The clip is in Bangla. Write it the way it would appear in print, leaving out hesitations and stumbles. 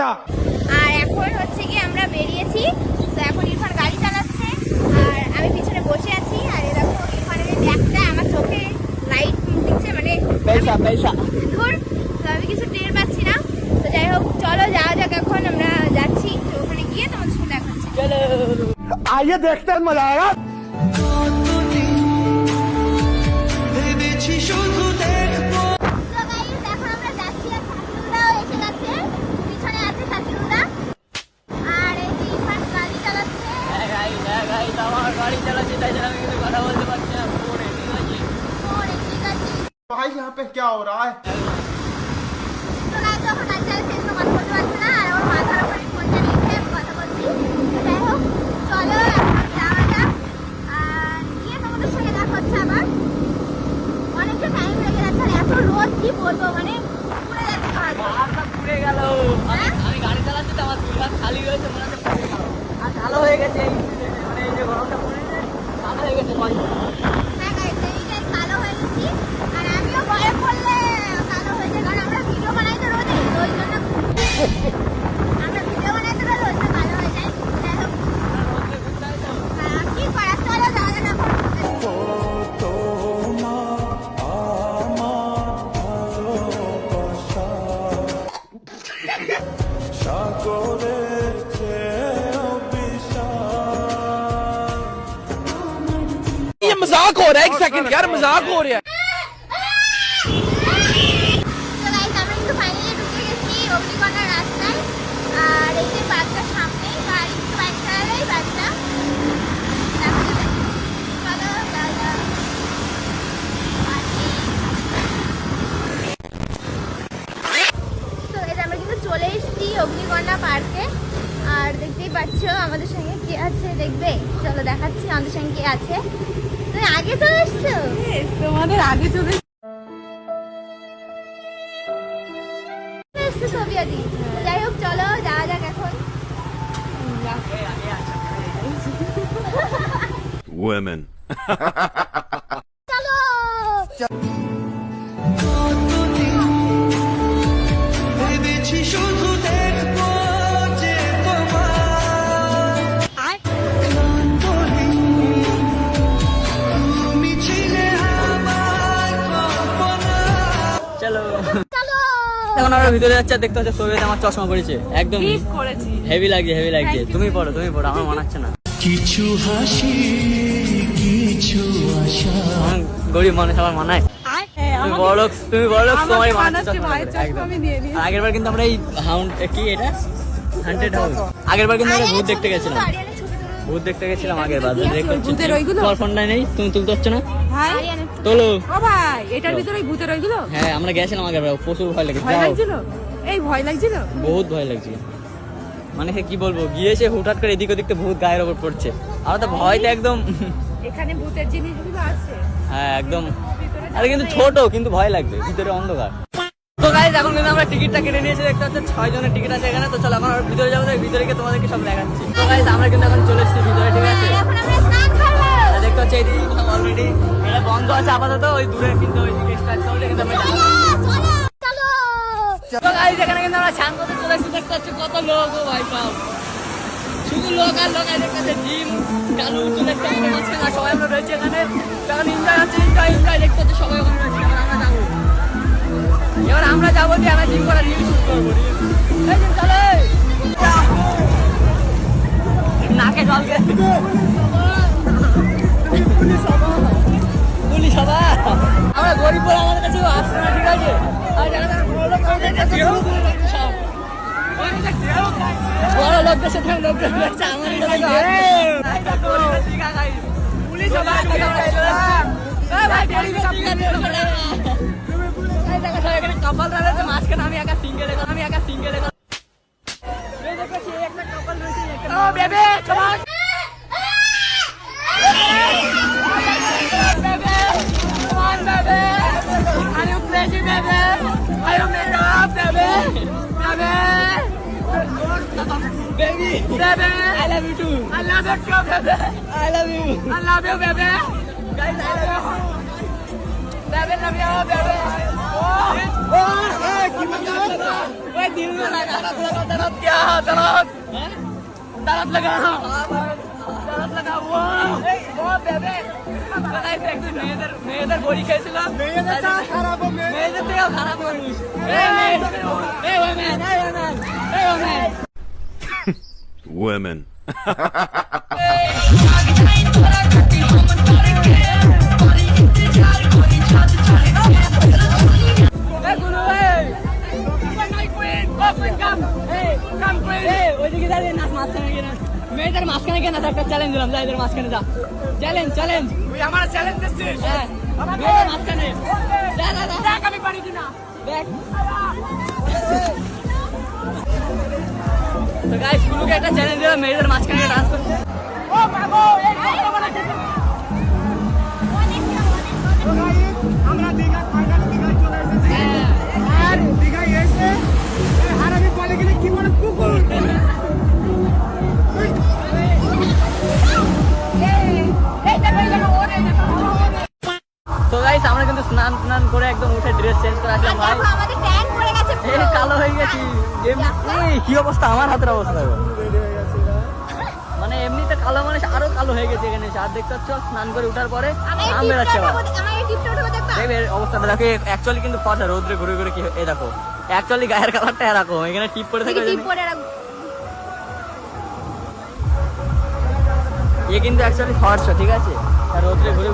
টাটা। আর এখন হচ্ছে কি আমরা বেরিয়েছি, তো এখন ইরফান গাড়ি চালাচ্ছে আর আমি পিছনে বসে আছি। আর এ দেখো ইরফানের ব্যাগটা আমার চোখে লাইট দিচ্ছে, মানে পয়সা পয়সা ধর, তো আমি কিছু টের পাচ্ছি না। তো যাই হোক চলো যাওয়া যাক, এখন আমরা যাচ্ছি, তো ওখানে গিয়ে তোমাদের সাথে দেখা হচ্ছে। চলো आइए देखते हैं मजा आएगा। भाई यहाँ पे क्या हो रहा है? কি বলবো, মানে পুড়ে যাচ্ছে, পুড়ে গেল। আমি গাড়ি চালাচ্ছি তো আমার দুই হাত খালি হয়েছে, মনে হচ্ছে পুড়ে গেল। আর কালো হয়ে গেছে, মানে এই যে গরমটা পড়েছে কালো হয়ে গেছে। হ্যাঁ গাইস, এইটাই কালো হয়ে গেছি। আর আমিও ভয়ে পড়লে কালো হয়ে যায়, কারণ আমরা ভিডিও বানাই তো রোজ, ওই জন্য আমরা ভিডিও বানাই তো রোজ, ওই জন্য কালো হয়ে যায়। যাই হোক, কি করা, চলো যাওয়া যাক এখন। ये मजाक हो रहा है, एक सेकंड यार, मजाक हो रहा है। তো গাইস, আমরা কিন্তু ফাইনালি ঢুকে গেছি অগ্নিকণার রাস্তায়। আর এই যে পার্কটার সামনে, আর একটু বাইক চালালেই পার্কটা দেখা যাবে। চলো যাওয়া যাক। তো এই যে আমরা কিন্তু চলে এসেছি অগ্নিকণা পার্কে। আর দেখতেই পাচ্ছ আমাদের সঙ্গে কে আছে, দেখবে, চলো দেখাচ্ছি আমাদের সঙ্গে কে আছে। তুমি আগে চলে এসছো, তোমাদের আগে চলে এসছো সোভিয়া দি। যাই হোক চলো যাওয়া যাক এখন। Women. চলো চলো চলো। এখন আমরা ভিতরে যাচ্ছি, আর দেখতে হচ্ছে সোভিয়েত আমার চশমা পড়েছে, একদম ঠিক করেছি। হেভি লাগছে, হেভি লাগছে। তুমি পড়ো, আমার মানাচ্ছে না। কিছু হাসি কিছু আশা, আমার গরিব মানুষ, আমার মানায়। তুমি বড়লোক, তোমারই মানাচ্ছে। আগের বার কিন্তু আমরা এই হাউন্ড, কি এটা, হান্টেড হাউস, আগের বার কিন্তু আমরা ভূত দেখতে গেছিলাম। ভূত দেখতে গেছিলাম আগের বার। ভূতের ওইগুলো? তোমার ফোনটা নেই, তুমি তুলতে হচ্ছে না, ভাই তোলো। ও ভাই, এটার ভিতরে ভূতের ওইগুলো? হ্যাঁ আমরা গেছিলাম আগের বার, প্রচুর ভয় লেগেছে। ভয় লাগছিল? এই ভয় লাগছিল? বহুত ভয় লাগছিল, মানে কি বলবো, গিয়েছে হুটহাট করে এদিক ওদিক ভূত গায়ের ওপর পড়ছে। আমার তো ভয়টা একদম, এখানে ভূতের জিনিসগুলো আছে। হ্যাঁ একদম। আরে কিন্তু ছোট, কিন্তু ভয় লাগবে, ভিতরে অন্ধকার। তো গাইস, এখন কিন্তু আমরা টিকিটটা কেটে নিয়েছি, দেখতে হচ্ছে 6 জনের টিকিট আছে এখানে। তো চলো এখন আমরা ভিতরে যাবো, ভিতরে গিয়ে তোমাদেরকে সব দেখাচ্ছি। তো গাইস, আমরা কিন্তু এখন চলে এসেছি ভিতরে, ঠিক আছে। এখন আমরা স্নান করবো। আর দেখতে হচ্ছে এইদিকে অলরেডি এটা বন্ধ আছে আপাতত, ওই দূরে কিন্তু ওইদিকে স্টার্ট চলছে, কিন্তু আমরা চলো চলো। তো গাইস, এখানে কিন্তু আমরা স্নান করতে চলে এসেছি, দেখতে হচ্ছে কত লোক, ও ভাই সাহেব, শুধু লোক আর লোক। আর দেখতে হচ্ছে জিম চালু চলে এসেছে আমাদের মাঝখানে, আর সবাই আমরা রয়েছে এখানে। এখন এনজয় হচ্ছে, এনজয় দেখতে হচ্ছে, সবাই ওখানে রয়েছে। এবার আমরা যাবো, দিয়ে আমরা জিম করার রিল শুট করবো। চলে নাকে জল গেছে, পুলিশ সভা। আমরা গরিব বলে আমাদের কাছে আসছে না, ঠিক আছে। আর যারা বড়লোক তাদের কাছে সব বড় লোকদের সাথে লোকজন রয়েছে, আমাদের সাথে পুলিশ সভা। কপাল রয়েছে মাঝখানে, আমি একা সিঙ্গেল, একটা কপাল রয়েছে। ও বেবে, তোমার Are you crazy, baby? Are you made up, baby? Baby, I love you too. I love you too, baby. I love you. I love you, baby. Guys, I love you. Baby, love you, baby. Oh. ओए दिल में लगा दर्द क्या दर्द दर्द लगा दर्द लगा वो बेबे মেয়েদের বড়ি খেয়েছিলাম মেয়েদের থেকে খারাপ মানুষ Women. মেয়েদের মাঝখানে কেনা একটা চ্যালেঞ্জ দিলাম যা এদের মাঝখানে যা চ্যালেঞ্জ চ্যালেঞ্জ তুই আমার চ্যালেঞ্জ দিচ্ছিস হ্যাঁ মেয়েদের মাঝখানে দেখ আমি পারি কিনা দেখ তো গাইস গুলোকে একটা চ্যালেঞ্জ দিলাম মেয়েদের মাঝখানে ডান্স করতে ও বাবু এই কত বড় আমরা দীঘা ফাইনাল দীঘা চলে এসেছি আর দীঘায় এসে হারামি বলে গেলে কি বলে কুকুর তো গাইস আমরা কিন্তু স্নান টান করে একদম উঠে ড্রেস চেঞ্জ করে আসলাম ভাই দেখো আমাদের ট্যান পড়ে গেছে এই কালো হয়ে গেছি এই কি অবস্থা আমার হাতের অবস্থা দেখো মানে এমনিতে কালো মানুষ আরো কালো হয়ে গেছে এখানে এসে। আর দেখতে পাচ্ছ স্নান করে উঠার পরে আম বেরাচ্ছে আমার এই টিপটা উঠে দেখবা দেখবে এর অবস্থাটা দেখো অ্যাকচুয়ালি কিন্তু ফর্সা রোদ্রে ঘুরে ঘুরে কি এই দেখো অ্যাকচুয়ালি গায়ের কালারটা এরকম এখানে টিপ পরে থাকে টিপ পরে রাখ এ কিন্তু অ্যাকচুয়ালি ফর্সা ঠিক আছে আর রোদ্রে ঘুরে